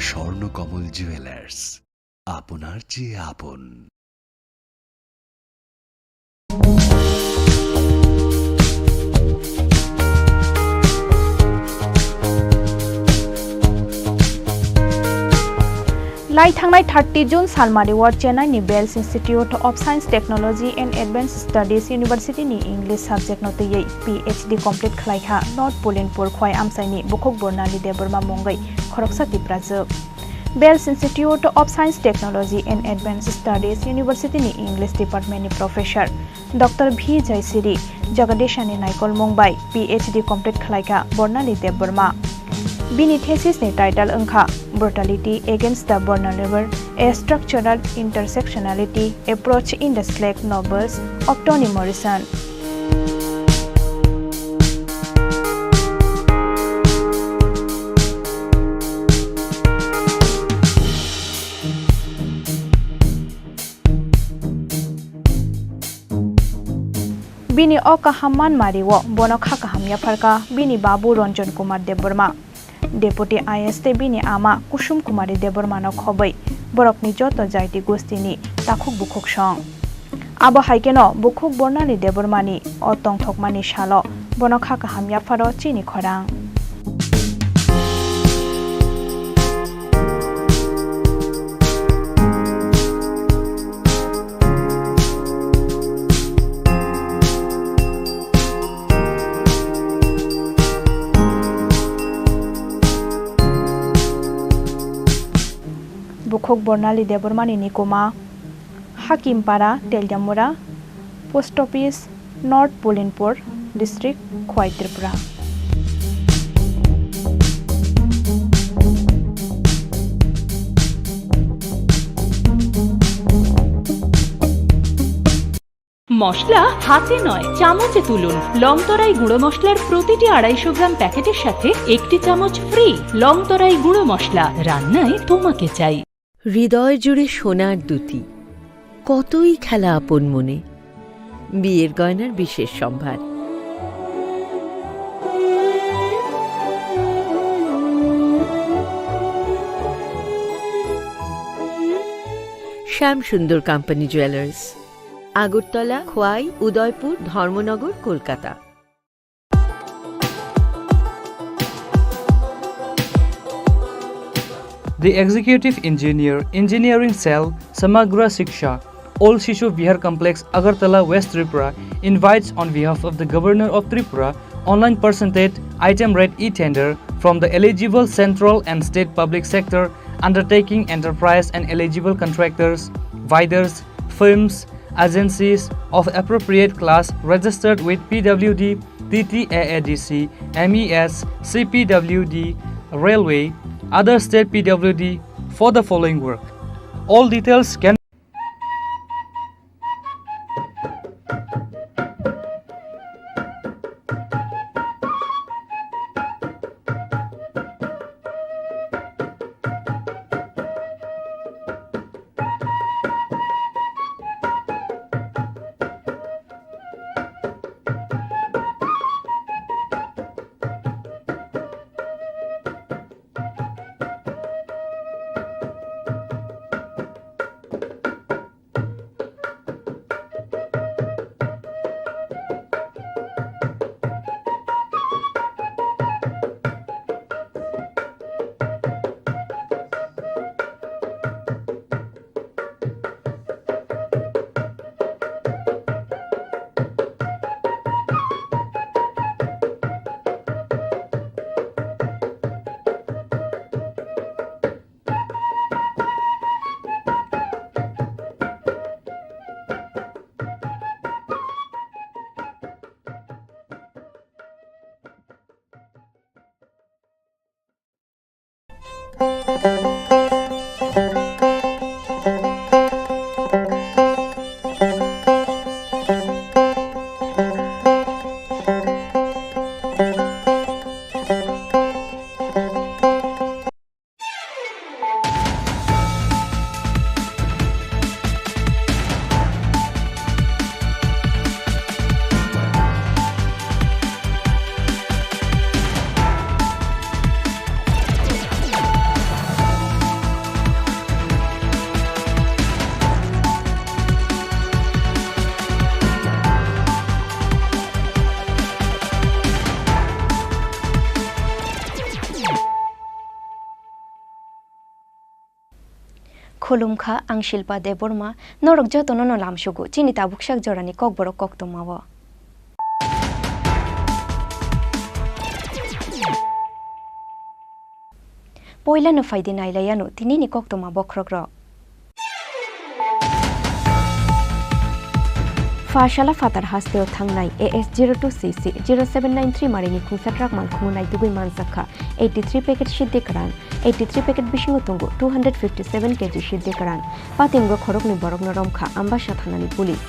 Swarnakamal jewellers, আপনার চেয়ে আপন। लाई थांनाय 30 जून सालमारि वार चेन्नाईनि Vels institute of science technology and advance studies यूनिवर्सिटीनि इंग्लिश सब्जेक्ट नोतयै PhD कमप्लीट खलायखा नॉर्थ पुलिनपुर खय आमसाइनि बुखक बर्नाली देबरमा मंगै खरकसा तिप्राजोब Vels institute of science technology and advance studies यूनिवर्सिटीनि इंग्लिश डिपार्टमेंटनि प्रोफेसर डॉक्टर V जयसिरी जगदीशानि नायकल मंगबाय PhD कमप्लीट खलायखा बर्नाली देबरमा बिनि थेसिसनि टाइटल ओंखा Brutality Against the Vulnerable, a Structural Intersectionality Approach in the Slack Novels of Toni Morrison. Bini o kahaman mariwo bono khakaham yafarka bini babu Ranjan Kumar Deborma. Deputy IST bini ama Kusum Kumari Debormano khobai borokni joto jaiti gostini takhuk bukhuk song abo haikeno bukhuk bornani Debormani o tongthokmani shalo bono khakaham yafaro Chini Khorang बुखक बर्नाली देबरमानी निकोमा Hakimpara Teliamura post office north Pulinpur district खय त्रिपुरा মশলা হাতে নয় চামচে তুলুন লংতরাই গুঁড়ো মশলার প্রতিটি 250 গ্রাম প্যাকেটের সাথে একটি চামচ ফ্রি লংতরাই গুঁড়ো মশলা রান্নায় তোমাকে চাই হৃদয় জুড়ে সোনার দুটি কতই খেলা আপন মনে বিয়ের গয়নার বিশেষ সম্ভার Shyam Sundar company jewellers Agartala Khowai Udaipur Dharmanagar Kolkata The Executive Engineer, Engineering Cell, Samagra Shiksha, Old Shishu Vihar Complex, Agartala, West Tripura, invites on behalf of the Governor of Tripura, online percentage item rate e-tender from the eligible central and state public sector undertaking enterprise and eligible contractors, vendors, firms, agencies of appropriate class registered with PWD, TTAADC, MES, CPWD, Railway, other state PWD for the following work. All details can Khulumkha ang Shilpa Deborma norok jotono no lamshugu chini tabukshak jorani kokborok koktomawo. Poila no faidi nailayano tinini koktoma bokrokro. Fashala fatar hasteo thangnai AS02CC 0793 marini khungsatrak malkhunai dugui mansakha 83 packet shiddikaran 83 packet bishingo tungu 257 kg shiddikaran patimgo khorokni borokno romkha ambasha thanani police.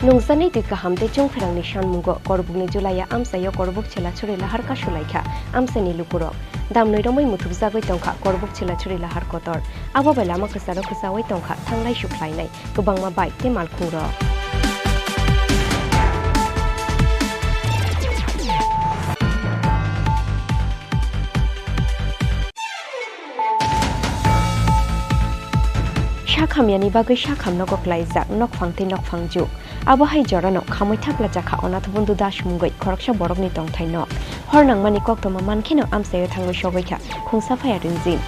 Nungsani tika hamde chung phirang ni shanmungo korbuk ni julaya amsayo korbuk chela churi lahar ka shulaikha amsani lukuro damnoi romoi muthuk jagoi tongkha korbuk chela churi lahar kotor abo bela ma khasaro khasawai tongkha thanglai shuklainai kubangma bike te malkhungro. Shakhamiani bagai shakham nogok laijak nokphangte nokphangjuk abo hai jorano khamoi thakla jakha onath bundu dash mungoi khoroksha borokni tongthai nok hornang mani koktoma mankhino amsayo thangoi shogoikha khungsa phaya rinjin.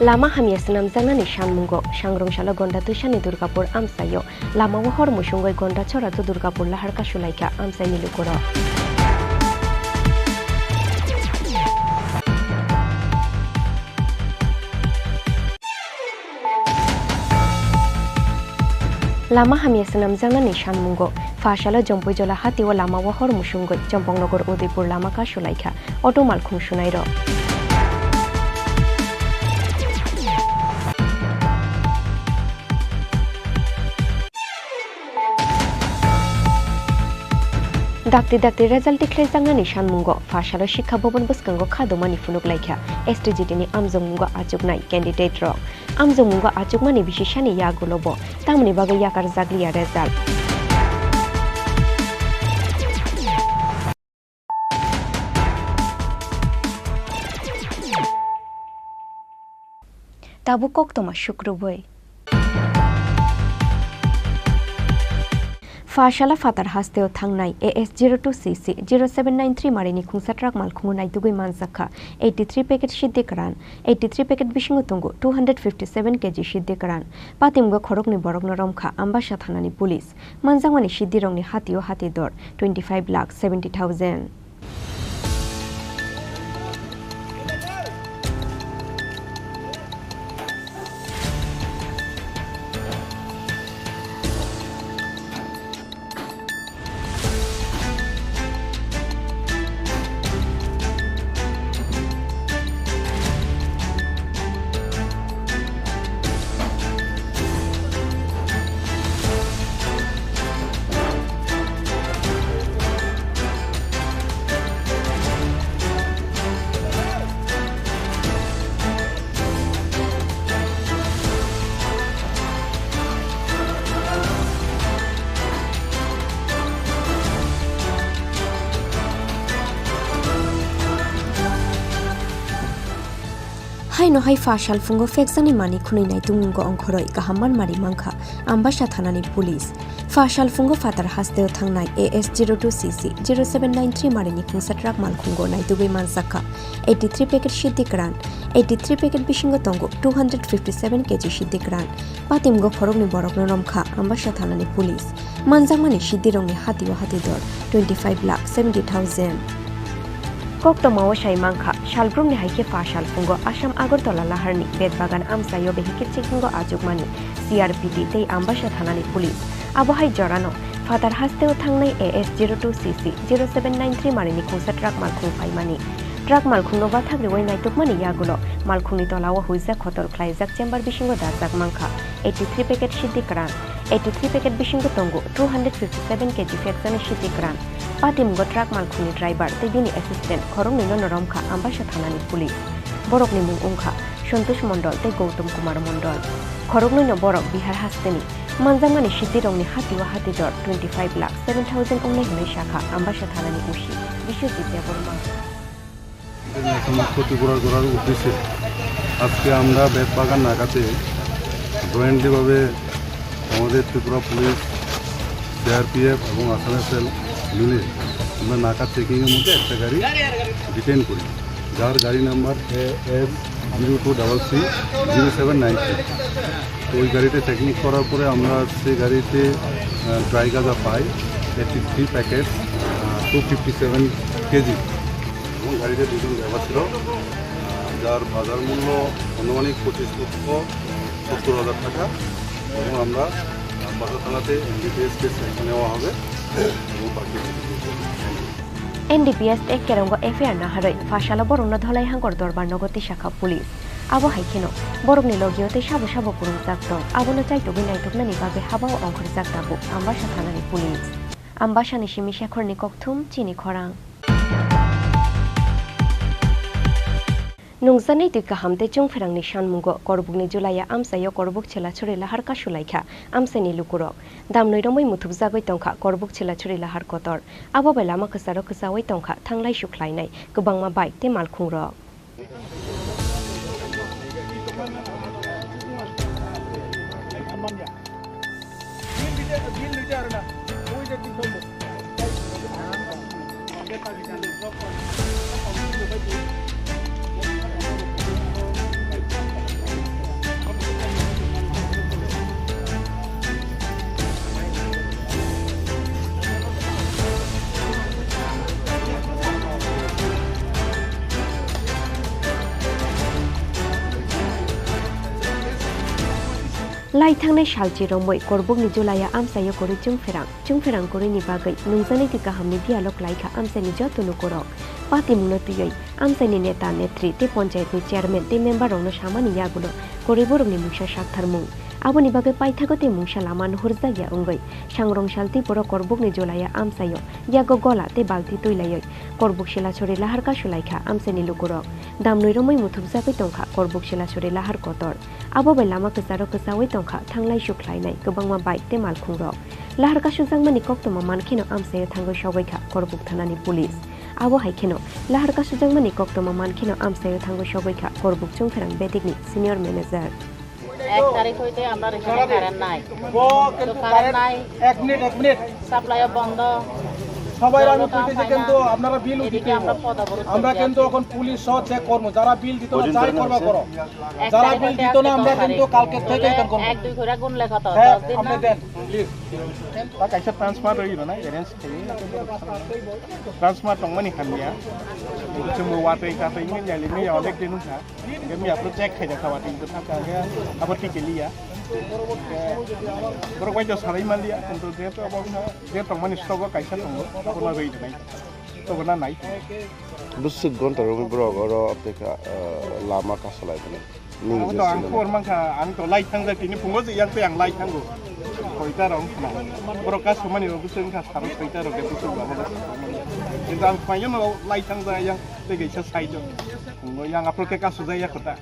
Lama hamia senam jana ni shanmungo shangrong shala gonda tushani Durgapur amsayo lama wahor musungoi gonda chora tu Durgapur lahar ka shulaika amsai nilukuro. Lama hamia senam jana ni shanmungo fashala jompoi jola hati o lama wahor musungoi Jompongnogur Udaipur lama ka shulaika auto malkhung shunairo. Dakti result declare jangani shanmungo fashalo shikha bobon buskango khadomani funuk laikha STGT ni amjongmungo achugnai candidate ro amjongmungo achugmani bishishani yagulobo tamni baga yakar jaglia result. Tabu koktoma shukruboi Fashala fatar hasteo thangnai AS02CC 0793 marini khungsatrak malkhungunai dugui mansakha 83 packet shiddikaran 83 packet bishingo tungu 257 kg shiddikaran patimgo khorokni borokno romkha ambasha thanani police manjangmani shiddirongni hatio hati dor 25,70,000. Hai no hai fashal fungo fexani mani khunai nai tungo ongkhoroi kahamman mari mangkha ambasha thanani police fashal fungo fatar hasteo thangnai AS02CC 0793 marini khungsatrak malkhungo nai tugui mansakha 83 packet shiddikaran 83 packet bishingo tongo 257 kg shiddikaran patimgo khorokni borokno romkha ambasha thanani police manjangmani shiddirongni hatio hati dor 25,70,000. Koktomawo shaimangkha shalbrumni haike fashal fungo Assam Agartala laharni bedbagan amsayo behikir chikhingo ajugmani CRPT tei ambasha thanani police abo hai jorano fatar hasteo thangnai AS02CC 0793 marini khungsatrak malkhung paimani truck malkhungno bathagri wai naitukmani yagulo malkhungni tolawo huisa khotor khlaijak chamber bishingo dajak mangkha 83 packet shiddikaran 83 packet bishingo tongo 257 kg fexani shiddikaran patimgo truck malkhungni driver tei bini assistant khorongni nonoromkha ambasha thanani police borokni mung ungkha Santosh Mondol tei Gautam Kumar Mondol khorokni no borok Bihar hasteni manjangmani sitirongni hatiwa hatidor 25,07,000 onglai hunai shakha ambasha thanani ushi Biswajit Debbarma. ক্ষতিপূরণ করার উদ্দেশ্যে আজকে আমরা বেতবাগান নাকাতে জয়েন্টলিভাবে আমাদের Tripura police, CRPF এবং Assam sell মিলে আমরা নাকা চেকিংয়ের মধ্যে একটা গাড়ি ডিটেইন করি, যার গাড়ি নাম্বার AS02330793। তো ওই গাড়িতে চেকিং করার পরে আমরা সেই গাড়িতে ড্রাই গাঁজা পাই 83 প্যাকেট 257 কেজি এবং গাড়িতে দুজন ড্রাইভার ছিল, যার বাজার মূল্য আনুমানিক 25,70,000 টাকা। এবং আমরা বাজার থানাতে NDPS কেস নেওয়া হবে এবং বাকি NDPS ek kerongo FIR na harai fashala borong na dholai hangor dorbar nogoti shakha police abo haikeno borok ni logiote sabo sabo kurung jaktong abo na chai tobi nai tokna ni babe habao ongkhor jaktabu ambasha thanani police ambasha ni Chini Khorang Tripura Chini Khorang nungzani tu kahamte chungferang ni shanmungo korbukni julaya amsayo korbuk chela churi lahar ka sulaikha amsani lukurok damnoi romoi muthubjagoi tongkha korbuk chela churi lahar kotor abo belama khasaro khasawai tongkha thanglai shuklainai kubangma bike te malkhungrok lai thangnai salchi romoi korbuk ni julaya amsayo kori chungferang kori ni bagai nungzani ti kahamni dialog laikha amsani jotunu korok pati munotiyai amsani neta netri te panchayat ni chairman te member rongno samani yagulo koriborok ni mungsa saktharmung aboni bagai paithagote mungsa laman hurjaya ongoi sangrong salti poro korbuk ni julaya amsayo yago gola te balti toilayoi korbuk sela chori lahar ka sulaikha amsani lukurok damnoi romoi muthubjabai tongkha korbuk sela chori lahar kotor abo bai lama kesaro kesawai tongkha thanglai shuklainai kubangma bike te malkhungrok lahar ka sujangmani koktoma mankhino amsayo thangoi sobaikha korbuk thanani police abo haikeno lahar ka sujangmani koktoma mankhino amsayo thangoi sobaikha korbuk chungferang bedikni senior manager 1 তারিখ হইতে আমরা এখানে current নাই তো current নাই 1 minute supply বন্ধ সবাই আমি কইতেছি কিন্তু আপনারা বিল দিতে আমরা কিন্তু এখন পুলিশ সহ চেক করব যারা বিল দিত না যাই করবা করো যারা বিল দিত না আমরা কিন্তু কালকে থেকে এটা করব 1 2 করে গুণ লেখা তো 10 দিন আপনি দেন প্লিজ তা কাইসা ট্রান্সফার হইলো না এরেঞ্জ ট্রান্সফার তংমানি খানিয়া जोंबो वाटै काटैनि यालिनि अनेक दिनु था गेमि आपलो चेक खाइदा खावाति तो थाका अब टिकेलिया बरो बायजो सारै मालिया किन्तु जेतो अब जे तंमानि स्टक काइसा दङ बना रहि नै तो बना नाइ बुसुक गन्तर रबि ब्रो गरो अपटेका लामा कासलाय बने ning to ang por mangka ang to lai thang da tini pungo je yang pe ang lai thang go koita rong khna bro ka sumani ro busen ka saro koita ro ke busu ba ba কিন্তু আমি পাইও না লাই থang da yang te ge sa sai jo pungo yang apro ke ka su da ya khota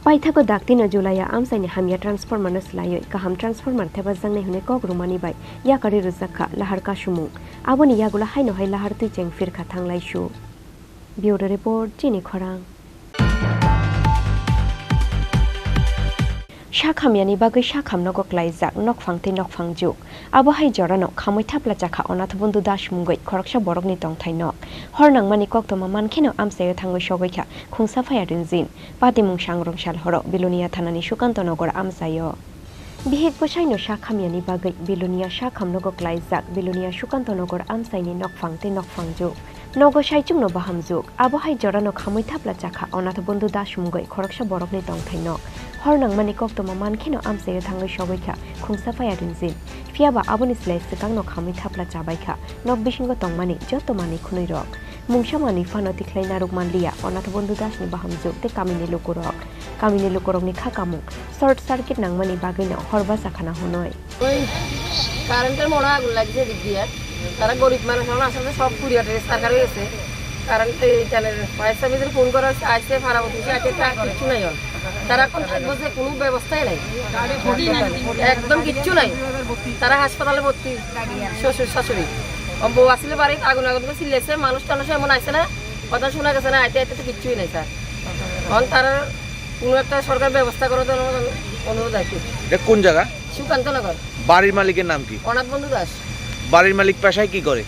paithago daktino julaya amsaini hamya transformer na slayoi kaham transformer theba jangnai hune kok rumani bai ya kari ruzakha lahar ka sumu aboni yagula haino hai lahar tui cheng firkha thanglai su bureau report Chini Khorang Shakhamyani bagai shakham nogok laijak nokphangte nokphangjuk abo hai jorano khamoi thapla chakha onath bondu das mungoi khoroksa borokni tongthainok hornangmani koktoma mankheno amsayo thangoi sogoikha khungsa phaya rinjin patimung sangrong sal horo bilonia thanani sukanto nogor amsayo bihek bosaino shakhamyani bagai bilonia shakham nogok laijak bilonia sukanto nogor amsaini nokphangte nokphangjuk nogo saijungno bahamjuk abo hai jorano khamoi thapla chakha onath bondu das mungoi khoroksa borokni tongthainok hornangmani koktoma mankheno amsayo thangoi sogoikha khungsa phaya rinjin fiaba aboni slai sikangno khamoi thapla chabaikha nok bisingo tongmani joto mani khunoi rok mungsamani fanoti khlaina rukmanliya onath bondu dasni bahamjuk te kamini lukorok ni khakamung short circuit nangmani bagaino horba sakhana honoi কারেন্টের মোড়া আগুন লাগছে দিদিয়া তারা গরিব মানুষ আসলে সব courier সরকার হয়েছে কারেন্ট চ্যানেল ফায়ার সার্ভিসের ফোন করা আসছে ফারাবতি আছে কিছু নাই তারা এখন থাকবো যে কোনো ব্যবস্থাই নাই, একদম কিচ্ছু নাই। তারা হাসপাতালে ভর্তি, শ্বশুর শাশুড়ি বউ আসলে বাড়ি আগুন আগুন করে চিল্লেছে, মানুষ টানুষ এমন আসছে না, কথা শোনা গেছে না, আইতে আইতে তো কিচ্ছুই নেই স্যার। এখন তারা কোনো একটা সরকার ব্যবস্থা করে দেওয়ার অনুরোধ আছে। কোন জায়গা? সুকান্তনগর। বাড়ির মালিকের নাম কি? অনাথ বন্ধু দাস। বাড়ির মালিক পেশায় কি করে?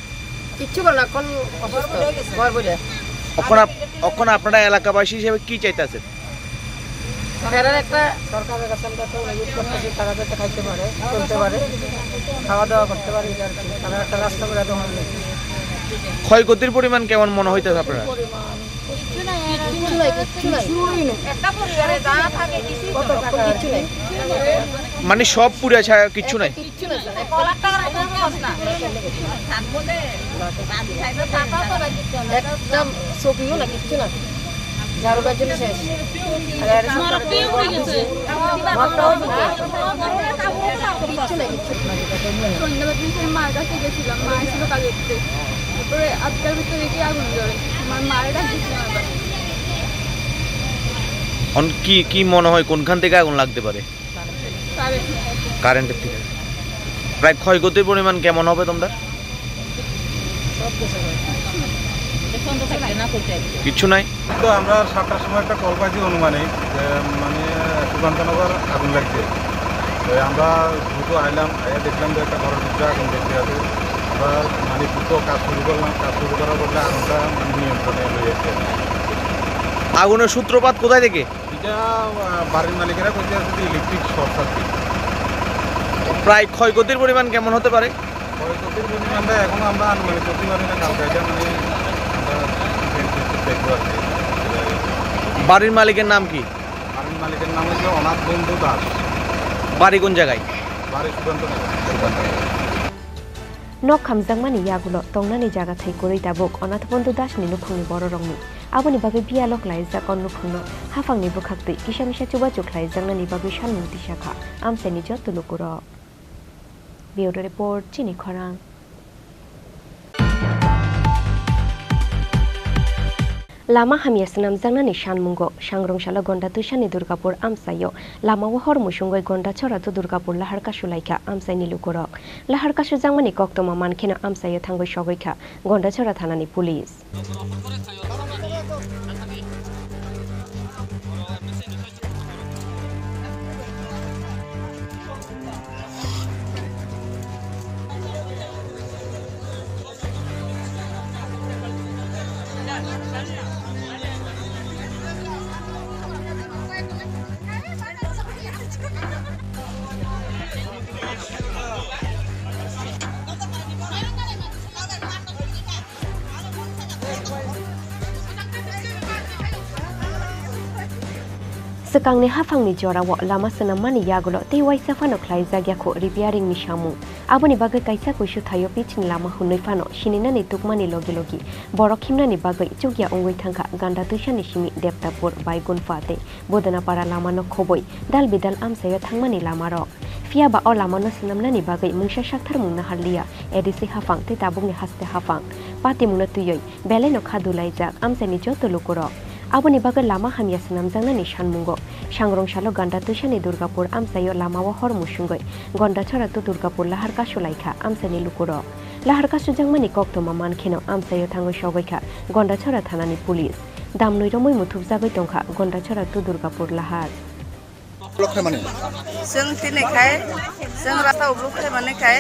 কিচ্ছু করে না, এখন অসুস্থ ঘর বলে। এখন আপনারা এলাকাবাসী হিসেবে কি চাইতেছেন? ফেরার একটা সরকারের কাছে আমরা তো অনুরোধ করতেছি, তারা যাতে খাইতে পারে, চলতে পারে, খাওয়া দাওয়া করতে পারে, তারা একটা রাস্তা করে দেওয়া হবে। ক্ষয়ক্ষতির পরিমাণ কেমন মনে হইতেছে আপনারা? মানে সব পুড়ে ছায়া, কিচ্ছু নাই। একদম চকিও না, কিচ্ছু না, ঝাড়ুটার জন্য শেষ। মার কাছে গেছিলাম, মা ছিল কাজে, তারপরে আজকাল ভিতরে দেখি আগুন জ্বলে, আমার মায়ের ডাক দিচ্ছিলাম। কি মনে হয় কোনখান থেকে আগুন লাগতে পারে? কারেন্টের থেকে। প্রায় ক্ষয়ক্ষতির পরিমাণ কেমন হবে তোমরা? কিছু নাই। তো আমরা 7টার সময় একটা কল পাইছি অনুমানে, মানে সুকান্তনগর আগুন লাগছে। তো আমরা দ্রুত আইলাম, দেখলাম যে একটা ঘরের ভিতরে আগুন দেখতে আছে। আমরা মানে দ্রুত কাজ শুরু করলাম, কাজ শুরু করার পরে আগুনটা মানে নিয়ন্ত্রণে রয়েছে। আগুনের সূত্রপাত কোথায় থেকে? এটা বাড়ির মালিকেরা কইতে আছে যে ইলেকট্রিক শর্ট সার্কিট। প্রায় ক্ষয়ক্ষতির পরিমাণ কেমন হতে পারে? ক্ষয়ক্ষতির পরিমাণটা এখনো আমরা আনুমানিক করতে পারি না, কালকে এটা মানে আমরা দেখবো আর কি। বাড়ির মালিকের নাম কি? বাড়ির মালিকের নাম হচ্ছে অনাথ বন্ধু দাস। বাড়ি কোন জায়গায়? বাড়ি Sukantanagar. nok khamjangmani yagulo tongnani jaga thai koroi tabok onath bondu das ni nukhungni boro rongni aboni bage bialok laija kon nukhungno hafangni bukhaktui kisamisa chuba chuklai jangnani bage sanmukti shakha amseni jotulukuro bureau report Chini Khorang Lama hamia senam jangnani sanmungo sangrongsala gonda tuisani Durgapur amsayo lama wahor musungoi gonda chora tu Durgapur lahar kasulaika amsaini lukorok lahar kasu jangmani koktoma mankheno amsayo thangoi sogoika gonda chora thanani police Sekangni hafangni jorawo lama senamani yagulo tewai safano khlai jagyako repairing ni samu aboni bagai kaisa kuisu thayo pichin lama hunoi fano shininani tukmani logi borokhimnani bagai chugya ongoi thangka ganda tuisani simi deptapur baigun fate bodana para lama no khoboi dal bidal amsayo thangmani lama ro fia ba o lama no senamnani bagai mungsa sakthar mungna harlia edisi hafang te tabungni haste hafang pati mungna tuyoi beleno khadulai jak amsani joto lokoro aboni bagai lama hamia senam jangnani sanmungo sangrongsalo ganda tuisani Durgapur amsayo lama wahor musungoi gonda chora tu Durgapur lahar kasulaika amsani lukuro lahar kasu jangmani koktoma mankheno amsayo thangoi sogoika gonda chora thanani police damnoi romoi muthuk jagoi tongkha gonda chora tu Durgapur lahar जों दिनैखाय जों रास्ता उब्रुखाय मानेखाय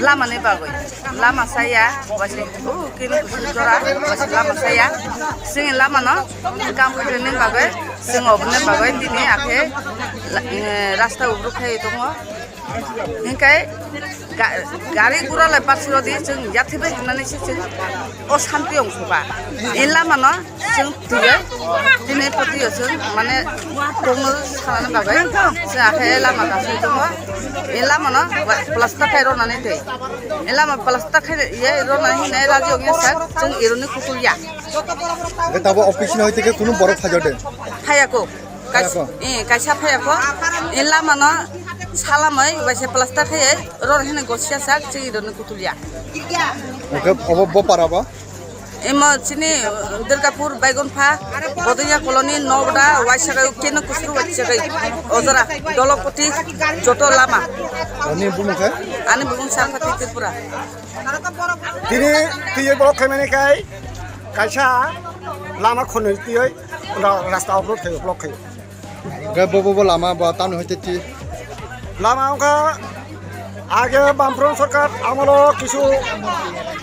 लामानि बागै लामा साया बासि किन जरा बासि लामा साया जों लामानो काम फैनायनि बागै जों अबनि बागै दिनै आखे रास्ता उब्रुखाय दङ इनखाय गारि गुरालाय पारसिरदि जों याथिबे होननानैसो जों अशान्ति अंसबा इ लामानो जों दिनै दिनै पतियो जों माने दङ सानानै बागै जों आखे लामा गासै दङ इ लामानो प्लास्टार खाय रनानै दै इ लामा प्लास्टार खाय ये रनानै हिनाय राजि अंगेसा जों इरनि कुकुलिया गताबो अफिस न होइते कुनु बरो फाजदे फायाको कायसा फायाको इ लामानो सालामै बायसे प्लास्टार खाय रन हिनाय गसिया साक जों इरनि कुकुलिया ओके अब पाराबा Emo sini Durgapur Baigonpha Bodonya koloni Nobda Waisagai Keno Kusru Waisagai Ozara Dolopoti Joto Lama Ani bumukha Ani bumung Salpati Tripura Tini tiye borok khaimani kai kaisa lama khonoi tiye rasta obrok thai obrok khai ga bobo lama ba tan hoite ti lama ka আগে বামফ্রন্ট সরকার আমলো কিছু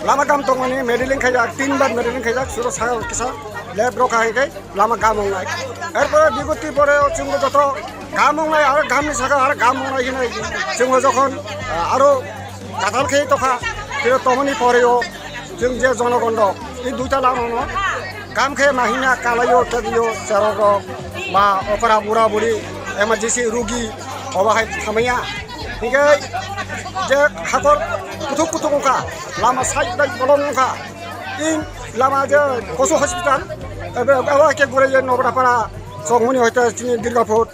লামা কাম তো মানে মেডিলিং খাই যাক 3 বার মেডিলিং খাই যাক সুরো Saga কিসা লেব Roca হয়ে গই লামা গাম নাই এরপরে বিগতি পরে চুঙ্গ যত গাম নাই আর গামনি সাগা আর গাম নাই হিনাই চুঙ্গ যখন আরো কাঁঠাল খেয়ে তখা ফিরে তমনি পরেও जों যে জনগণ এই দুইটা লামা গাম খেয়ে মাহিনা কালাইও তেদিও চেরগ বা অকরা বুড়া বুড়ি এমার্জেন্সি রোগী অবাহাই থামাইয়া ঠিক যে হাকর কুতুক কুতুক অংখা লামা সাইড বাই বলং অংখা ইন লামা যে পশু হসপিটাল একে ঘুরে যে নবরাপাড়া চকমনি হইতে চিনি দুর্গাপুর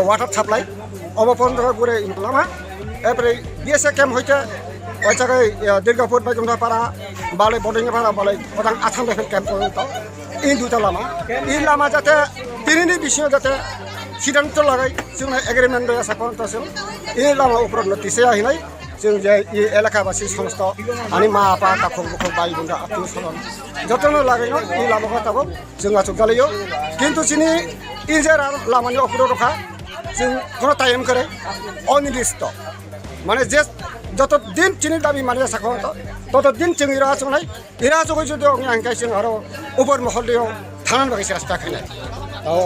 ওয়াটার সাপ্লাই অবপন্থ ঘুরে লামা এরপরে বিএসএ ক্যাম্প হইতে ওই জায়গায় দুর্গাপুর বাইকুণ্ঠাপাড়া বালে বডিংপাড়া বালে ওটাং আসাম রাইফেল ক্যাম্প পর্যন্ত এই দুটা লামা এই লামা যাতে তিনটি বিষয় যাতে সিদ্ধান্ত লাগাই जों एग्रिमेंट आसा खालामगासिनो এই লামা উপর নটিসে আহিনাই जों যে এই এলাকাবাসী সমস্ত আনি মা আপা কাকু বুকু বাই বন্ধু আত্মীয় স্বজন যতন লাগাইনো এই লামাখা তাবো जों আচুগালিও কিন্তু চিনি এই যে লামানি উপর রখা जों কোনো টাইম করে অনির্দিষ্ট মানে যে যত দিন চিনি দাবি মানে আশা খালামতো তত দিন जों ইরা আচুনাই ইরা আচুগৈ যদি আংকাই जों আরো উপর মহল দিও থানান বাগিছে রাস্তা খাইনাই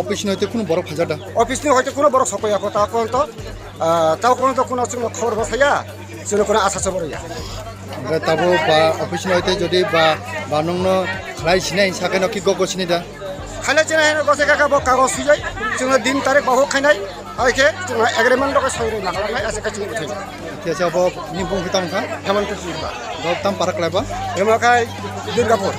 অফিসনি হইতে কোনো বড় ফাজাটা অফিসনি হইতে কোনো বড় সপয়া কথা কোন তো তাও কোন তো কোনো চিন খবর বসাইয়া চিন কোনো আশা সবরিয়া তাবো বা অফিসনি হইতে যদি বা নংনো খাই সিনাই সাকে নকি গগসনি দা খাইলে চিনাই গসে কাকা বক কাগজ সুজাই চিন দিন তারিখ বাহু খাইনাই আইকে চিন এগ্রিমেন্ট লগে সইরে লাগালাই আছে কাচিন উঠাই ঠিক আছে নি বুং কিতাম খা হেমন্ত সিংবা Gautam park Laiba হেমকাই Durgapur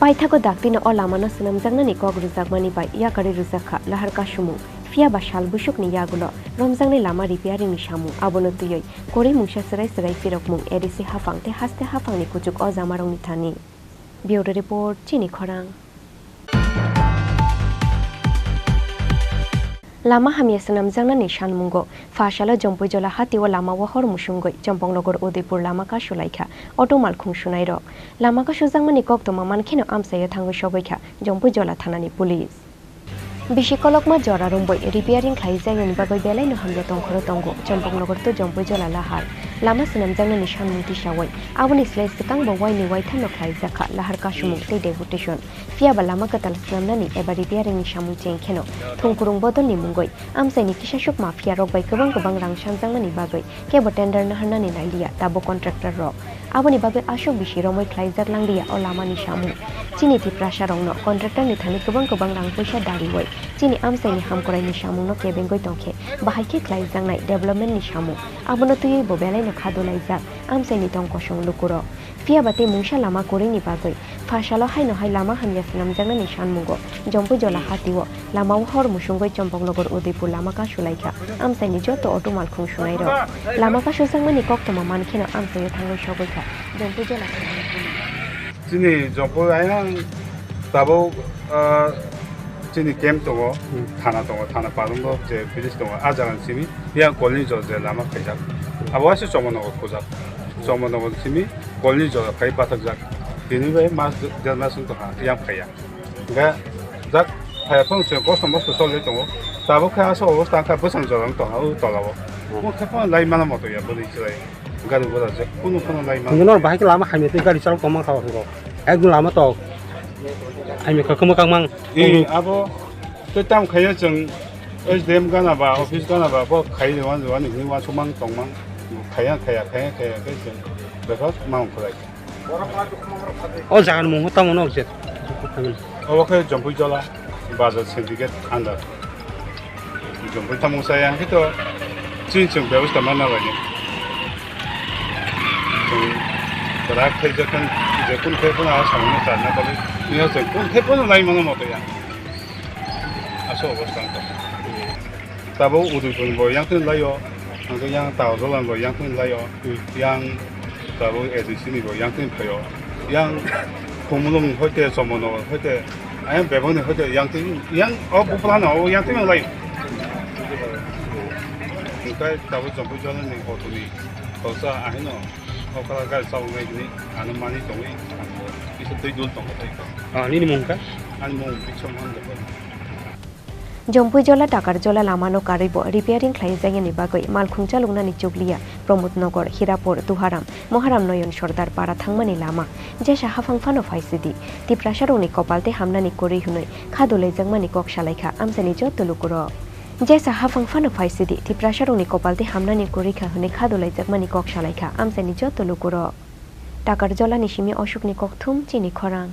Paithago daktina o lamano sinamjangna ni kog rujakmani bai yakari rujakha lahar ka sumu fia ba shal busuk ni yagulo romjangni lama repairing ni samu abono tuyoi kori mungsa serai serai pirok mung edisi hafangte haste hafangni kujuk o jamarong ni thani bureau report Chini Khorang Lama hamia sinamjangna ni sanmungo fashala jompoijola hatiwa lama wahor musungoi Jompongnogur Udaipur lama ka sulaikha auto malkhung sunai rok lama ka sujangmani koktoma mankhino amsaya thango sobaikha jompoijola thanani police Bishikolokma jora romboi repairing khaijagani bagoi belai no hamja tongkhoro tongo Jompongnogur to jompoijola lahar lama sinamjangna ni sanmungti sawai aboni slai sikang bo wai ni wai thano khaijakha lahar ka sumung te deputation fiaba lama katal sinamnani eba repairing ni samung chengkheno thungkurung bodol ni mungoi amsaini kisashuk mafia rok bai gobang rang sanjangnani bagoi kebo tender na hanani nailia tabo contractor rok aboni bagoi ashok bishi romoi khaijak langdia o lama ni samung chini Tripura rongno contractor ni thani gobang rang paisa dari wai chini amsaini hamkorai ni samung no kebengoi tongkhe bahaike khlaijangnai development ni samung abono tuyoi bo belai no khadolaijak amsaini tongkosong lukuro fiabate mungsa lama kore ni bagoi fasalo haino hai lama hamya sinamjangna ni sanmungo jompoijola hatiwo lama hor musungoi Jompongnogur Udaipur lama ka sulaikha amsaini joto auto malkhung sunai ro lama ka sujangmani koktoma mankheno amsayo thangoi soboikha jompoijola Chini jompo ayang tabo chini camp tongo thana parungo je police tongo ajagan simi yang kolni jo je lama khaijak abawasi chomonogo khojak chomonogo simi kolni jo kai patak jak bini bai mas jalma sung toha yang khaya ga jak khaya phang che kosom bosto sole tongo tabo khaya so obostha ka busang jorang tonga u tolawo mo khapa lai mana moto ya boli chai garu boda je কোনো lai mana nor bahai lama haime te gari chal komang khawa go ekdum lama to haime khakma kangmang abo to tam khaya jeng SDM gana ba office gana ba bo khai wan ni wa chomang tongmang khaya ke jeng beka mang khulai o jagan mung ta mono je abo khe jompoijola bazar syndicate under jompoi tamung saya hito chin ব্যবস্থা মানা বানি Berak kerja kan, jepun telepon awak sama sana tapi ni asal pun telepon lain mana mau tu ya, asal obostan tu. Tapi Udaipur boy yang tu layo, angkat yang tahu jalan boy yang tu layo, yang tapi edisi ni boy yang tu payo, yang 공무원 할때 전문어 할때 아니 배번에 할때 양양 부풀하나 양팀은 라이 그러니까 다부 전부 저는 어떤이 거기서 아니노 거기가 싸우는 게 아는 많이 동이 이서 되게 동거 Nini mungka? 아니 뭐 비참 한다 Jompui jola takar jola lamano karibo repairing khlai jangeni bagoi malkhungcha lungnani chukliya Pramod Nagar Hirapur Tuharam Moharam Noyon Sordar para thangmani lama jesa hafangfano faisidi tiprasharoni kopalte hamnani kori hunoi khadole jangmani kok salaikha amsani jotulukuro jesa hafangfano faisidi tiprasharoni kopalte hamnani kori kha hunoi khadole jangmani kok salaikha amsani jotulukuro takar jola nishimi Ashokni kokthum Chini Khorang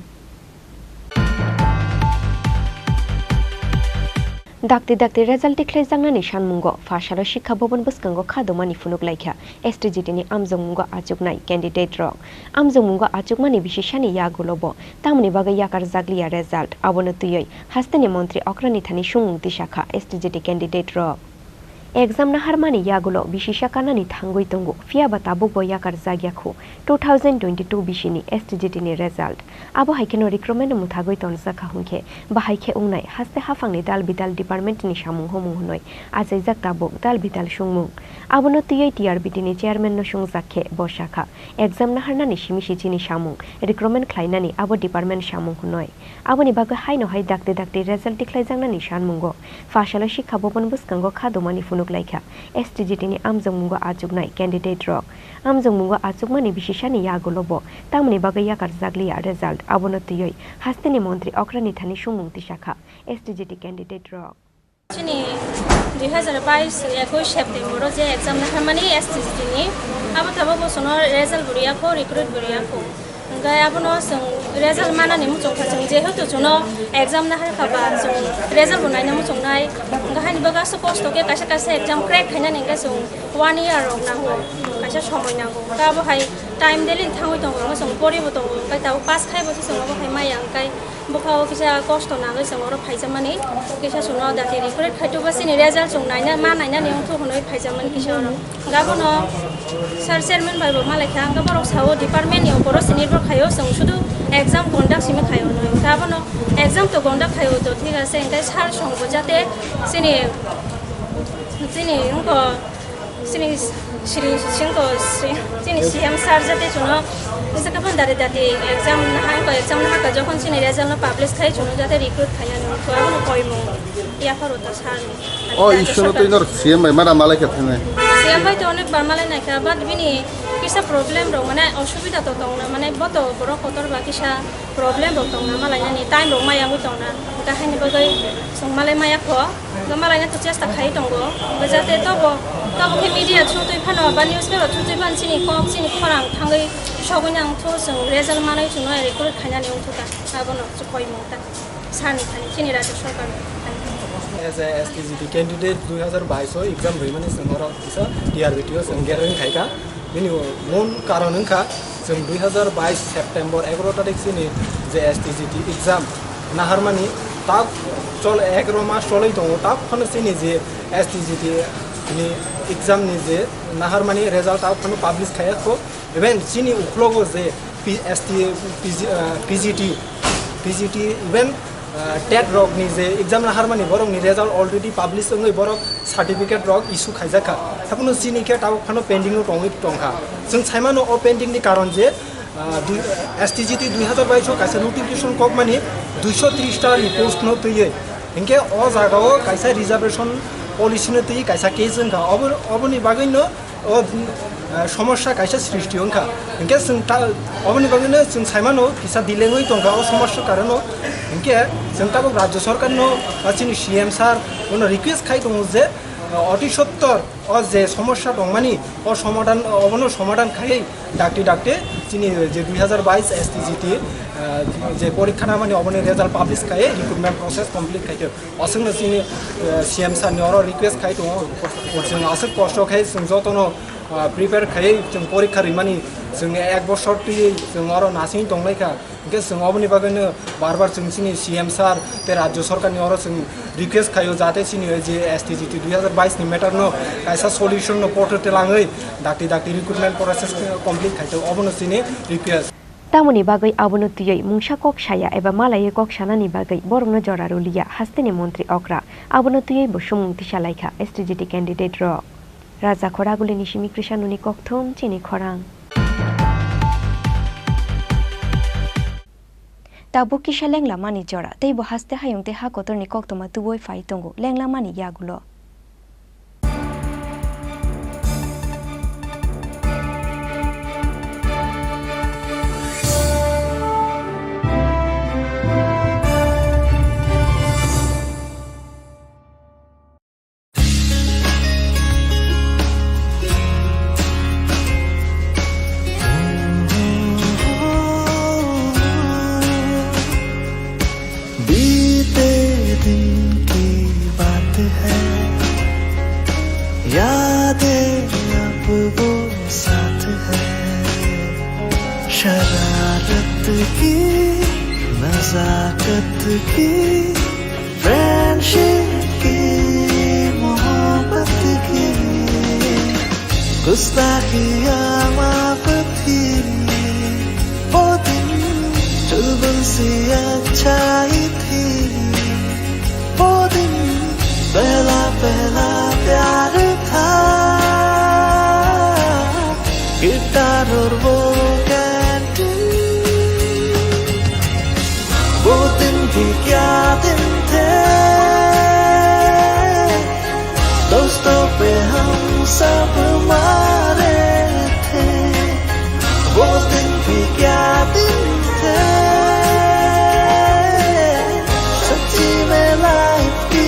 Dakti result declare jangna nishan mungo fashalo shikha bobon buskango khadomani funuk laikha STGT ni amjong mungo achugnai candidate rok amjong mungo achugmani bishishani yagulobo tamni baga yakar jaglia result abono tuyoi hastani mantri okrani thani sungmungti shakha STGT candidate rok exam na harmani yagulo bishisha kanani thangoi tongo fiaba tabuk yakar jagyakhu 2022 bishini STGT ni result abo haikeno recruitment muthagoi tonsa khahunke bahaike ungnai haste hafangni dal bidal department ni samung homung hunoi ajai jak tabuk dal bidal sungmung abono tiyai TRBT ni chairman no sungjakhe boshakha exam na harnani simisi chini samung recruitment khlainani abo department samung hunoi aboni baga haino hai dakte result declare jangna ni sanmungo fashalo shikha bobon buskango khadomani funuk laikha STGT ni amjong mungo achugnai candidate rok amjong mungo achugmani bishishani yagulobo tamni baga yakar jaglia result abono tiyoi hastini mantri okrani thani sumungti shakha STGT candidate rok Chini 2022 September je exam na harmani STGT ni abo thabo bosono result buriya ko recruit buriya ko ngai abono sung result mana ni muchong khachang je hoto chuno exam na har khaba sung result bunai na muchong nai ngai ni baga so post ke kasa kasa exam crack khaina ninga sung 1 year rok na ho kasa somoi na go ta bo hai time delin thangoi tong ngo sung pori bo tong kai ta pass khai bo sung bo hai mai yang kai bukhao kisa cost na ngai sung ro phaijamani kisa suno dati recruit khaito basi ni result sung nai na ma nai na ni thu honoi phaijamani kisa ro gabono sir chairman bai bo malai khang ga borok sawo department yo boro sinir bo khayo sung sudu exam conduct sime khayo no gabono exam to conduct khayo to thik ase ngai sar sung bo jate sini ngo sini Shri Shinko Chini CM sar jate chuno isa ka ban dare date exam na ka jokhon chini result na publish khai chuno jate recruit khaya no to abo koimo ya faro ta sar ni o isho to inor CM mai mara malai ka thane CM bai to onek bar malai na ka bad bini kisa problem ro mane osubida to tong na mane boto boro kotor ba kisa problem ro tong na malai na ni time ro maya mu tong na ta hani bagai song malai maya kho ga malai na to chesta khai tong go jate to bo ke media chu tui phano ba news paper chu tui ban chini khorang thangai shogunang thu sung result manai chu no recruit khanya ni uthuka abono chu koi mota sani khani chini rajya sarkar as a STGT candidate 2022 exam bhai mane samara isa TRBT sangereng khaika bini mon karon angkha जों 2022 September 11 तारिख सिनि जे STGT exam naharmani tak chol 11 mas cholai dong tak phano sini je STGT ni exam ni je naharmani result tak phano publish khaya ko even sini uklogo je PGT even TET rock ni je exam naharmani borong ni result already publish ngai borok certificate rock issue khaijaka tapno sini ke tak phano pending no tongik tongkha जों साइमानो ओ pending नि कारण जे STGT 2022 काइसा notification कक माने 230 टा नि post न तयै इनके ओ जागाओ काइसा reservation policy न तयै काइसा केजन का अबनि बागै न ओ समस्या काइसा सृष्टि होनखा इनके जों अबनि बागै न जों साइमानो किसा दिलेङै दंगा ओ समस्या कारण इनके जों ताबो राज्य सरकार न आचिनि CM सर उन रिक्वेस्ट खाइ दङ जे অতি সত্তর ও যে সমস্যা দং মানি ও সমাধান অবনো সমাধান খাই ডাকতে চিনি যে 2022 STGT যে পরীক্ষা না মানে অবনে রেজাল্ট পাবলিশ খাই রিক্রুটমেন্ট প্রসেস কমপ্লিট খাই অসংন চিনি CM সার নিয়র রিকোয়েস্ট খাই দং जों আসে কষ্ট খাই जों যতনো प्रिपेयर खाई जों परीक्षा रिमानि जों एक बছर जों आरो नासिं दंलायखा इनके जों अबनि बागैनो बार जों सिनि CM सार ते राज्य सरकारनि आरो जों रिक्वेस्ट खायो जाहाथे सिनि जे STGT 2022 नि मेटर नो काइसा सल्युशन नो पोर्टल लाङै डाक्ति रिक्रुटमेन्ट प्रोसेस कमप्लिट खाइतो अबनो सिनि रिक्वेस्ट तामुनि बागै आबोनो तुयै मुंसा कक साया एबा मालाये कक सानानि बागै बरंनो जरारुलिया हास्तेनि मन्त्री अक्रा आबोनो तुयै बसुमुं तिसालायखा एसटीजीटी कैंडिडेट र राजा खरागुलिनि सिमि कृष्णानुनि ककथुम चिनि खरां ताबो किसा लेंला मानि जरा तैबो हास्ते हायुंते हा कतरनि ककतमा तुबोय फाइ तंगो लेंला मानि यागुलो यादें अब वो साथ है शरारत की नजाकत की फ्रेंडशिप की मोहब्बत की गुस्ताखियाँ माफ थी वो दिन चुलबुल सी अच्छाई थी वो दिन पहला पहला प्यार था गिटार और वो कैंटीन वो दिन भी क्या दिन थे दोस्तों पे हम सब मारे थे वो दिन भी क्या दिन थे सच्ची में लाइफ की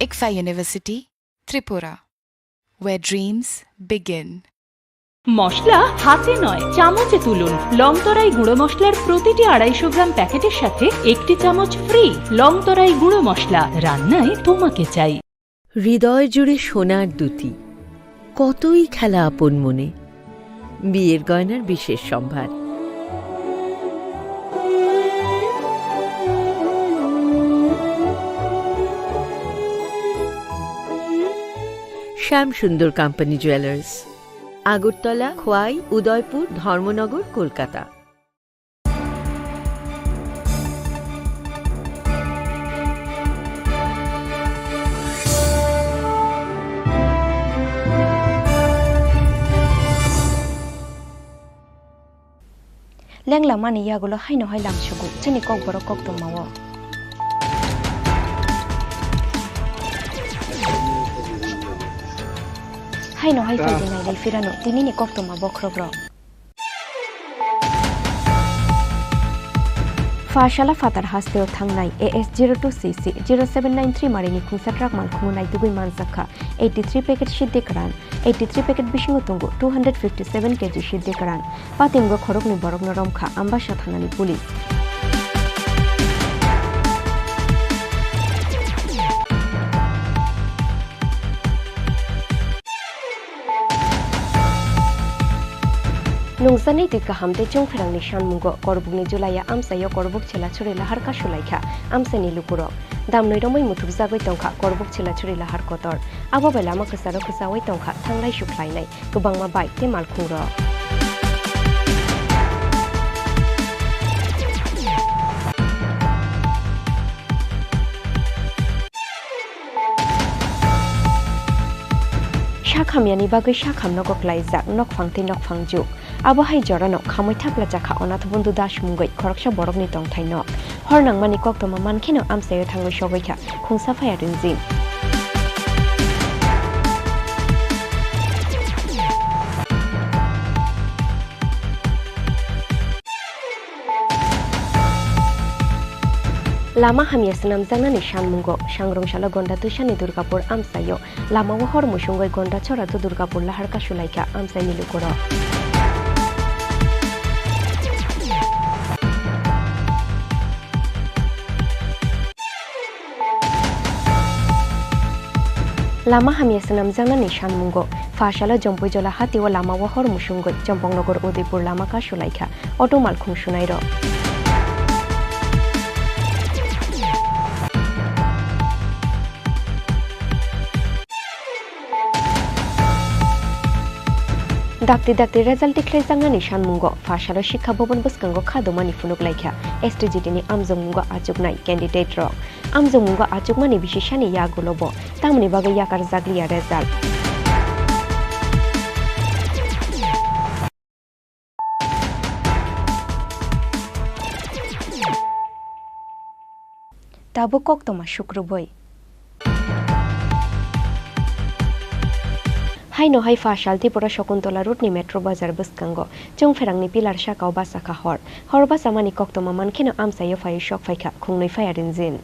ICFA University, Tripura, where dreams begin. মশলা হাতে নয় চামচে তুলুন লংতরাই গুঁড়ো মশলার প্রতিটি 250 গ্রাম প্যাকেটের সাথে একটি চামচ ফ্রি লংতরাই গুঁড়ো মশলা রান্নায় তোমাকে চাই হৃদয় জুড়ে সোনার দুটি কতই খেলা আপন মনে বিয়ের গয়নার বিশেষ সম্ভার শ্যাম সুন্দর কোম্পানি জুয়েলার্স আগরতলা খোয়াই উদয়পুর ধর্মনগর কলকাতা लेंला मानि यागुलो हाइनो हाइ लामसुगु चिनि kokborok koktomawo हाइनो हाइ फाइदिनाय लाइफिरानो दिनिनि koktoma बख्रग्र फाशाला फातार हास्तेयाव थांनाय AS02CC 0793 मारिनि खुंसाट्राक मालखुमुनाय दुगै मानजाखा 83 पेकेट सिद्दिकरान 83 पेकेट बिसिङो तंगु 257 केजि सिद्दिकरान पातिमगो खरकनि बरकनो रमखा आम्बासा थानानि पुलिस नोंसानि टिका हामते चोंफेरांनि सानमुंगो करबुकनि जुलाया आमसायाव करबुक छेला छुरि लाहार कासुलायखा आमसानि लुकुरक दामनै रमै मुथुबजागै तंखा करबुक छेला छुरि लाहार कतर आबो बेलामा खोसारो खोसावै तंखा थांलाय सुख्लायनाय गोबांमा बाइक ते मालखुंर शाखामियानि बागै शाखामनो गक्लायजाक नकफांते नकफांजुक आबो हाइ जरानो खामै थाप्ला जाखा अनाथ बन्धु दास मुंगै खरकसा बरकनि तंथायनो हरनांमानि कक्तमा मानखेनो आमसायो थाङै सगैखा खुंसाफाया रिंजिं लामा हामिया सनामजांनानि सानमुंगो सांग्रंशाला गन्डा तुइसानि दुर्गापुर आमसायो लामाव हर मुसुंगै गन्डा छरातो दुर्गापुर लाहार कासुलायखा आमसायनि लुकुर लामा हामिया सनामजांनानि सानमुंगो फाशाला जम्पुजला हातिव लामाव हर मुसुंगै जम्पंनगर उदयपुर लामा कासुलायखा अटो मालखुं सुनायर Dakti dakti result declare jangani shanmungo fashalo shikha bobon buskango khadomani funuk laikha STGT ni amjongmungo achugnai candidate rok amjongmungo achugmani bishishani yagulobo tamni bagai yakar jaglia result Tabo koktoma shukruboy Haino hai fashal Tripura Shakuntala route ni metro bazar buskango chungferang ni pilar shakau basa ka hor basa mani koktoma mankhina amsayo fai shok faika khungnoi fayarin jin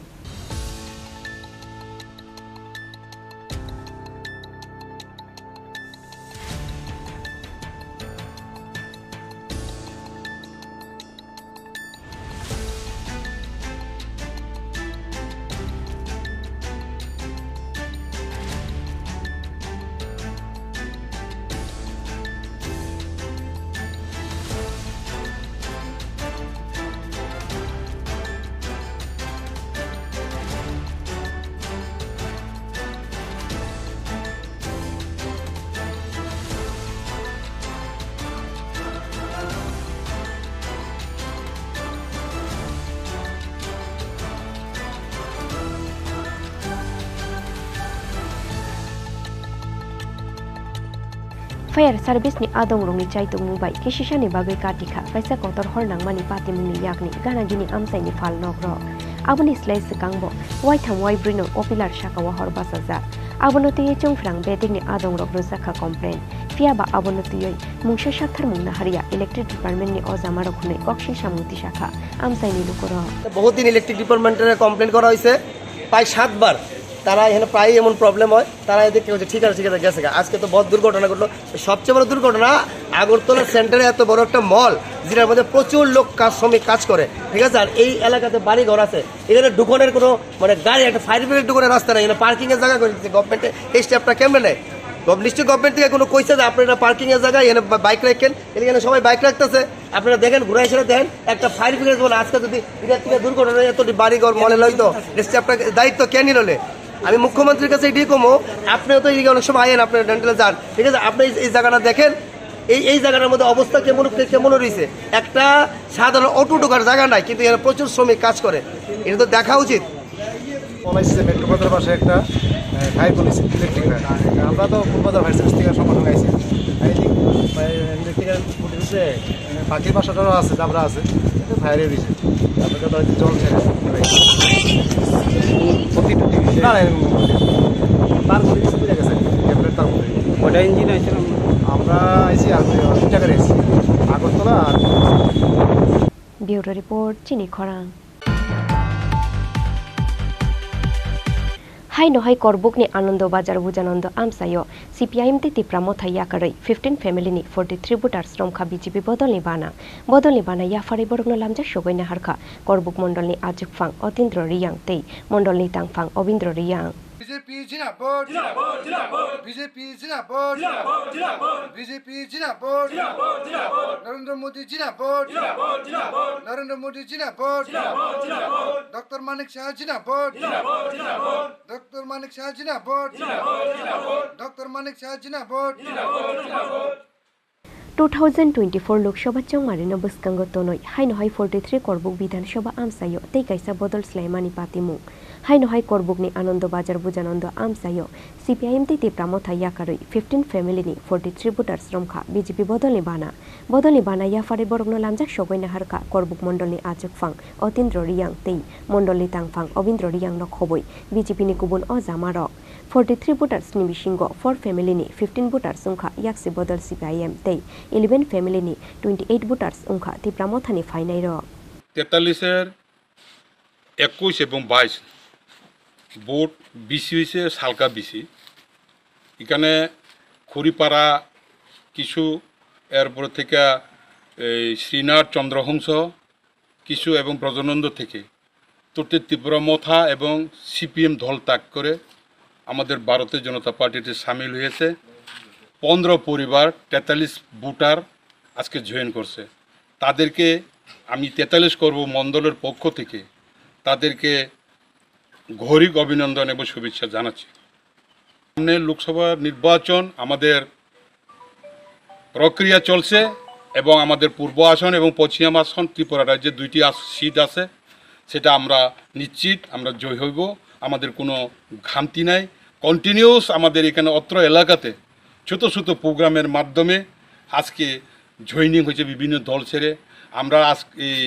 Fire service ni adong rong ni chaitung mubai kishisha ni bagai katika kaisa kotor hor nangmani pati muni yakni gana gini amsai ni fal nokro abuni slay sekangbo wai tham wai brino opilar shakawa hor basaza abonoti chungfrang beting ni adong rok rosakha complain fia ba abonoti yoi mungsha shathar mungna haria electric department ni ozama rokhune kokshi samuti shakha amsai ni lukoro बहुत दिन electric डिपार्टमेंटेर complain करा হইছে প্রায় 7 বার তারা এখানে প্রায় এমন problem হয় তারা এদিকে বলছে ঠিক আছে গেছে আজকে তো বহুত দুর্ঘটনা ঘটলো সবচেয়ে বড় দুর্ঘটনা আগরতলা সেন্টারে এত বড় একটা মল যেটার মধ্যে প্রচুর লোক শ্রমিক কাজ করে ঠিক আছে আর এই এলাকাতে বাড়ি ঘর আছে এখানে ঢুকনের কোনো মানে গাড়ি একটা ফায়ার ব্রিগেড ঢুকনের রাস্তা নেই এখানে পার্কিং এর জায়গা করে দিচ্ছে গভর্নমেন্টে এই স্টেপটা কেমনে নেয় নিশ্চয়ই গভর্নমেন্ট থেকে কোনো কইছে যে আপনারা পার্কিং এর জায়গায় এখানে বাইক রাখেন এখানে সবাই বাইক রাখতেছে আপনারা দেখেন ঘুরে এসে দেখেন একটা ফায়ার ব্রিগেড বলে আজকে যদি এটা থেকে দুর্ঘটনা এত বাড়ি ঘর মলে লইতো স্টেপটা দায়িত্ব কে নিল আমি মুখ্যমন্ত্রীর কাছে এটাই কমো আপনিও তো এই অনেক সময় আয়েন আপনার ডেন্টালে যান ঠিক আছে আপনি এই জায়গাটা দেখেন এই জায়গাটার মধ্যে অবস্থা কেমন রয়েছে একটা সাধারণ অটো ঢোকার জায়গা নাই কিন্তু এখানে প্রচুর শ্রমিক কাজ করে এটা তো দেখা উচিত মেট্রো বাজার পাশে একটা ফায়ার পুলিশ ইলেকট্রিক আমরা তো পূর্ববাজার ফায়ার সার্ভিস থেকে সমর্থন গাইছি ইলেকট্রিক্যাল পুলিশে পাখির বাসাটারও আছে জাবরা আছে কিন্তু ফায়ারের দিছে তারপরে তো হয়তো জল ছেড়ে না তার করে কিছু বুঝে গেছে ক্যাপ্টেন তার করে ওটা ইঞ্জিন হয়েছে আমরা আইসি আর 2 টাকা রেছি আগরতলা আর ব্যুরো রিপোর্ট চিনি খরাং Hai no hai korbuk ni Anando Bazar Bujanando amsayo CPIM ti Tipramo thaya karai 15 family ni 43 voters from kha BJP bodol ni bana ya fari borgno lamja shogoi na harkha korbuk mondol ni ajuk phang Otindro Riyang tei mondol ni tangphang Obindro Riyang BJP Jinapur Jinapur Jinapur BJP Jinapur Jinapur Jinapur BJP Jinapur Jinapur Jinapur Narendra Modi Jinapur Jinapur Jinapur Narendra Modi Jinapur Jinapur Jinapur Dr. Manik Shah Jinapur Jinapur Jinapur Dr. Manik Shah Jinapur Jinapur Jinapur Dr. Manik Shah Jinapur Jinapur Jinapur 2024 Lok Sabha chongmarino buskango tonoi haino hai 43 korbuk Bidhan Sabha amsayo tei kaisa bodol slaimani patimu haino hai korbuk ni Anando Bazar Bujanando amsayo CPIM tei Tipramo thaya karoi 15 family ni 43 voters romkha BJP bodol ni bana ya fare borogno lamjak sogoi na harka korbuk mondol ni ajok phang Otindro Riyang tei mondol ni tangphang Obindro Riyang no khoboi BJP ni kubun o jamarok 43 voters ni bisingo 4 family ni 15 voters ungkha yakse bodol CPIM tei 11 family ni 28 voters ungkha Tipramo thani fainai ro 43 এর 21 এবং 22 vote বেশি হয়েছে হালকা বেশি এখানে খড়িপাড়া কিছু এরপর থেকে শ্রীনাথ চন্দ্রহংস কিছু এবং ব্রজনন্দ থেকে তোতে ত্রিপুরা মথা এবং সিপিএম দল ত্যাগ করে আমাদের ভারতীয় জনতা পার্টিতে সামিল হয়েছে 15 পরিবার 43 ভোটার আজকে জয়েন করছে তাদেরকে আমি 43 করব মণ্ডলের পক্ষ থেকে তাদেরকে ঘরিক অভিনন্দন এবং শুভেচ্ছা জানাচ্ছি সামনে লোকসভা নির্বাচন আমাদের প্রক্রিয়া চলছে এবং আমাদের পূর্ব আসন এবং পশ্চিম আসন ত্রিপুরা রাজ্যে 2টি সিট আছে, সেটা আমরা নিশ্চিত আমরা জয় হইব। আমাদের কোনো ঘামতি নাই। কন্টিনিউস আমাদের এখানে অত্র এলাকাতে ছোটো ছোটো প্রোগ্রামের মাধ্যমে আজকে জয়নিং হয়েছে বিভিন্ন দল ছেড়ে। আমরা আজ এই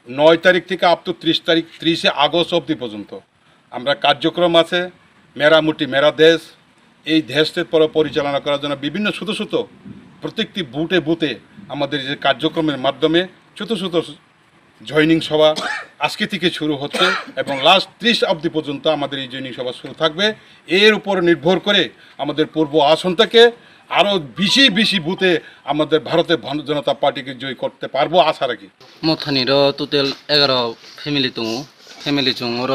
9 তারিখ থেকে আপ টু 30 তারিখ 30শে আগস্ট অবধি পর্যন্ত আমরা কার্যক্রম আছে মেরামুটি মেরা দেশ, এই দেশকে পরিচালনা করার জন্য বিভিন্ন ছোটো ছোটো প্রত্যেকটি বুথে বুথে আমাদের যে কার্যক্রমের মাধ্যমে ছোটো ছোটো জয়নিং সভা আজকে থেকে শুরু হচ্ছে এবং লাস্ট 30 অবধি পর্যন্ত আমাদের এই জয়নিং সভা শুরু থাকবে। এর উপর নির্ভর করে আমাদের পূর্ব আসনটাকে আরও বেশি বেশি বুথে আমাদের ভারতের জনতা পার্টিকে জয় করতে পারবো আশা রাখি। মথানির টোটাল 11 ফ্যামিলি দङ ফ্যামিলি जों और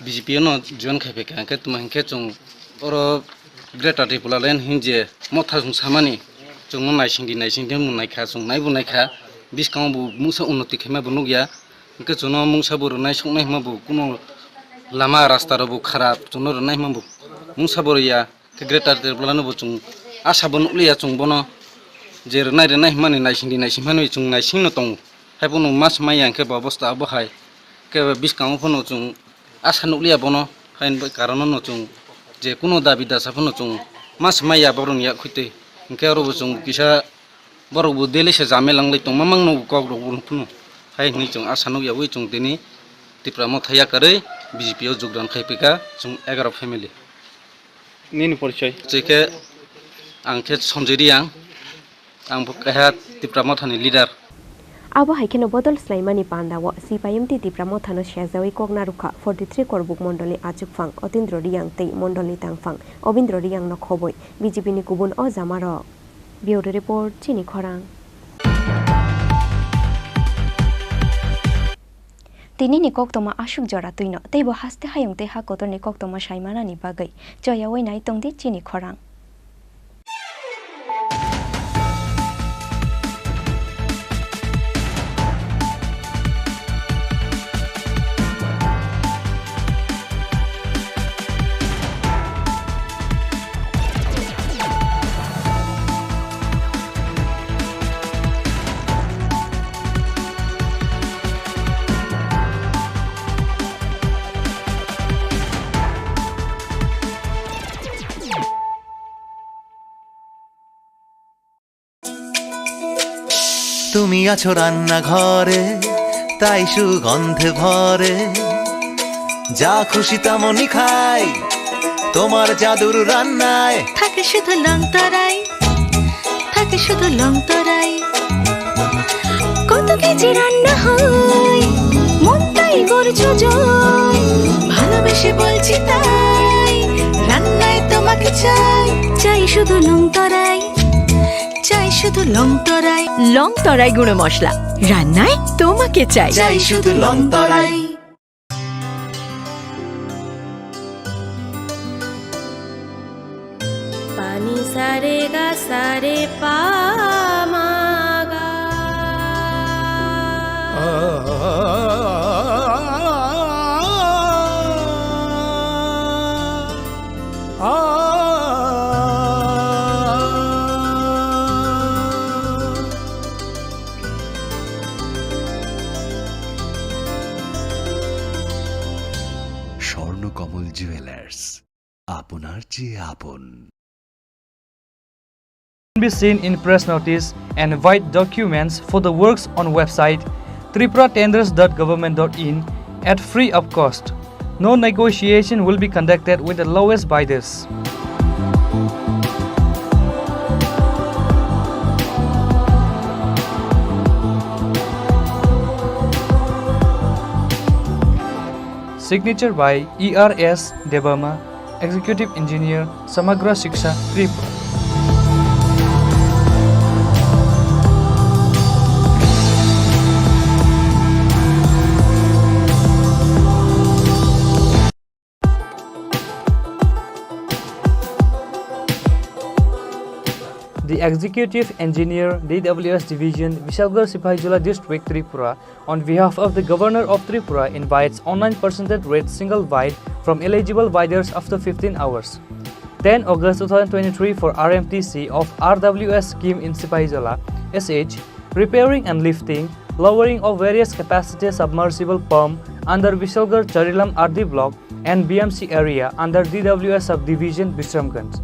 बीजेपी नो जन खाइफे के तुमके जों और ग्रेटर त्रिपुरा लाइन हिंजे मथा जों सामानि जों नाइसिंदि मुनायखा जों नायबुनायखा बिसकां बु मुसा उन्नति खेमा बनु गया के जों मुसा बर नाय संनाय माबु कुनो लामा रास्ता रबु खराब जों नाय माबु मुसा बरिया के ग्रेटर त्रिपुरा नो जों आशा बनुलिया जों बनो जे नाय माने नाइसिंदि माने जों नाइसिंनो दङ हायबनो मास माया के अवस्था बहाय के बिसकां फनो जों आशा नुलिया बनो हाइन कारण न जों जे कुनो दाबि दासाफोरनो जों मास माया बरनिया खुइते इनके आरो जों किसा बरबो देलेसे जामेलांलै दं मामांनो गगरबुनो हायनि जों आशा नुया बै जों दिनै त्रिपुरा मथाया करे बीजेपी योगदान खाइफेका जों 11 फेमिली निनि परिचय जेके आंखे सन्जय रियां आं कहा त्रिपुरा मथानि leader abo haikeno bodol slaimani pandawo CPIM Tripura mothano shejawi kogna rukha 43 korbuk mondoli achukphang Otindro Riyang tei mondoli tangphang Obindro Riyang no khoboi BJP ni kubun o jamaro Bureau report Chini Khorang Tini ni koktoma ashuk jora tuino teibo haste hayung te ha kotor ni koktoma shaimana ni bagai joyawai nai tongdi Chini Khorang তুমি আছো রান্না ঘরে তাই সুগন্ধে ভরে যা খুশি তেমনই খাই তোমার জাদুর রান্নায় থাকে শুধু লং তরাই থাকে শুধু লং তরাই কত কেজি রান্না হয় মন তাই করছো জয় ভালোবেসে বলছি তাই রান্নায় তোমাকে চাই চাই শুধু লং তরাই চাই শুধু লং তরাই গুঁড়ো মশলা রান্নায় তোমাকে চাই চাই শুধু লং তরাই পানি সারে গা সারে পা মা গা স্বর্ণকমল জুয়েলার্স আপনার চেয়ে আপন Be seen in press notice and white documents for the works on website tripuratenders.government.in at free of cost. No negotiation will be conducted with the lowest bidders. Signature by ERS Debama, Executive Engineer, Samagra Shiksha, Tripura. The Executive Engineer, DWS Division, Vishalgarh Sipahijola District, Tripura, on behalf of the Governor of Tripura, invites online percentage rate single bid from eligible bidders after 15 hours. 10 August 2023 for RMTC of RWS scheme in Sipaijola, SH, repairing and lifting, lowering of various capacity submersible pump under Vishalgarh Charilam RD block and BMC area under DWS subdivision Bisramganj.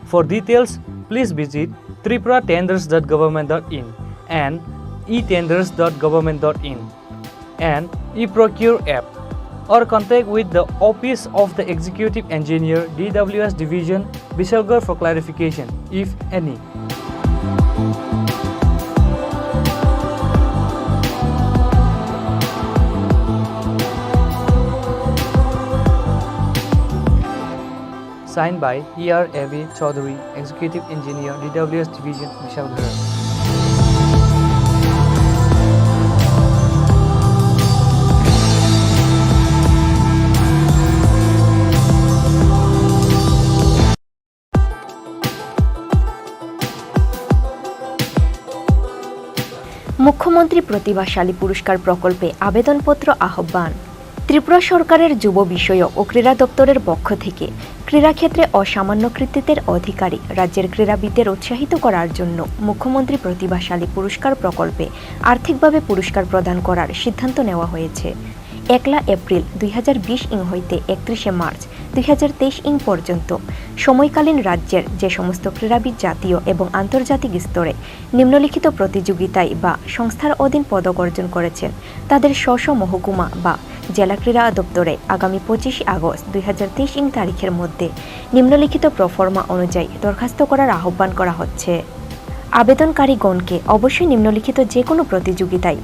For details, please visit tripuratenders.government.in and etenders.government.in and eProcure app, or contact with the Office of the Executive Engineer, DWS Division, Vishalgarh for clarification, if any. Signed by E.R. A.V. Chaudhary, Executive Engineer, DWS Division, Vishalgarh. মুখ্যমন্ত্রী প্রতিভাশালী পুরস্কার প্রকল্পে আবেদনপত্র আহ্বান। ত্রিপুরা সরকারের যুব বিষয়ক ও ক্রীড়া দপ্তরের পক্ষ থেকে ক্রীড়াক্ষেত্রে অসামান্য কৃতিত্বের অধিকারী রাজ্যের ক্রীড়াবিদদের উৎসাহিত করার জন্য মুখ্যমন্ত্রী প্রতিভাশালী পুরস্কার প্রকল্পে আর্থিকভাবে পুরস্কার প্রদান করার সিদ্ধান্ত নেওয়া হয়েছে। 1 এপ্রিল 2020 হইতে 31 মার্চ 2023 পর্যন্ত সময়কালীন রাজ্যের যে সমস্ত ক্রীড়াবিদ জাতীয় এবং আন্তর্জাতিক স্তরে নিম্নলিখিত প্রতিযোগিতায় বা সংস্থার অধীন পদক অর্জন করেছেন তাদের স্ব মহকুমা বা জেলা ক্রীড়া দপ্তরে আগামী 25 আগস্ট 2023 তারিখের মধ্যে নিম্নলিখিত প্রফর্মা অনুযায়ী দরখাস্ত করার আহ্বান করা হচ্ছে। আবেদনকারীগণকে অবশ্যই নিম্নলিখিত যে কোনো প্রতিযোগিতায়